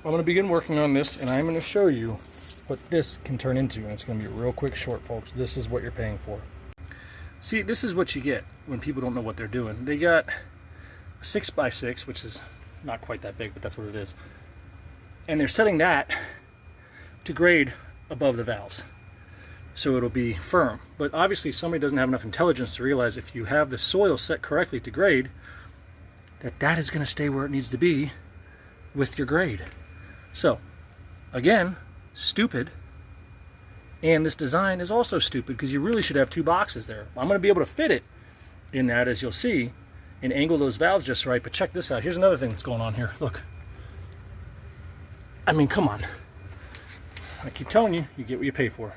I'm going to begin working on this, and I'm going to show you what this can turn into. And it's going to be a real quick short, folks. This is what you're paying for. See, this is what you get when people don't know what they're doing. They got a 6x6, which is not quite that big, but that's what it is. And they're setting that to grade above the valves, so it'll be firm. But obviously somebody doesn't have enough intelligence to realize if you have the soil set correctly to grade, that is going to stay where it needs to be with your grade. So again, stupid. And this design is also stupid because you really should have two boxes there. I'm going to be able to fit it in that, as you'll see, and angle those valves just right. But check this out. Here's another thing that's going on here. Look. I mean, come on. I keep telling you, you get what you pay for.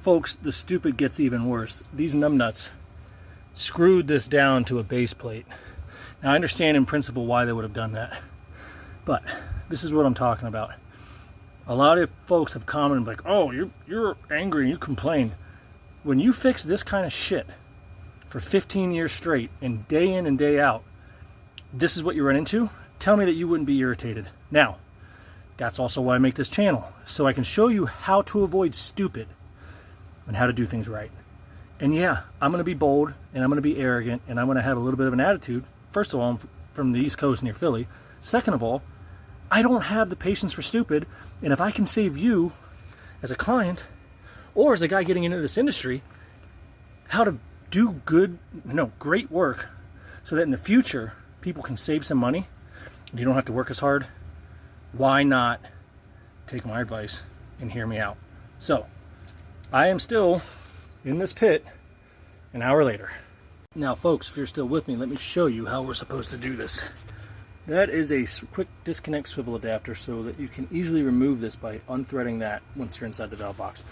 Folks, the stupid gets even worse. These numbnuts screwed this down to a base plate. Now, I understand in principle why they would have done that, but this is what I'm talking about. A lot of folks have commented like, oh, you're angry and you complain. When you fix this kind of shit for 15 years straight and day in and day out, this is what you run into? Tell me that you wouldn't be irritated. Now, that's also why I make this channel, so I can show you how to avoid stupid and how to do things right. And yeah, I'm going to be bold, and I'm going to be arrogant, and I'm going to have a little bit of an attitude. First of all, I'm from the East Coast near Philly. Second of all, I don't have the patience for stupid, and if I can save you as a client or as a guy getting into this industry how to do great work so that in the future people can save some money and you don't have to work as hard, why not take my advice and hear me out? So I am still in this pit an hour later. Now folks, if you're still with me, let me show you how we're supposed to do this. That is a quick disconnect swivel adapter so that you can easily remove this by unthreading that once you're inside the valve box.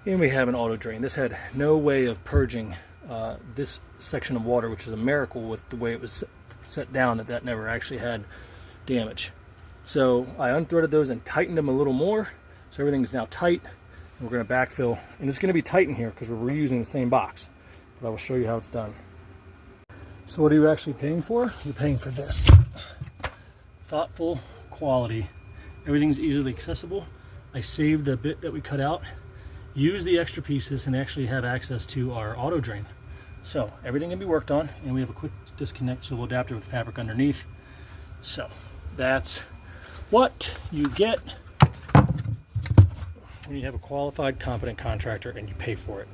And we have an auto drain. This had no way of purging this section of water, which is a miracle with the way it was set down, that never actually had damage. So I unthreaded those and tightened them a little more, so everything's now tight. And we're going to backfill, and it's going to be tight in here because we're reusing the same box. But I will show you how it's done. So what are you actually paying for? You're paying for this. Thoughtful quality. Everything's easily accessible. I saved the bit that we cut out, use the extra pieces, and actually have access to our auto drain. So everything can be worked on, and we have a quick disconnect swivel adapter with fabric underneath. So that's what you get when you have a qualified, competent contractor and you pay for it.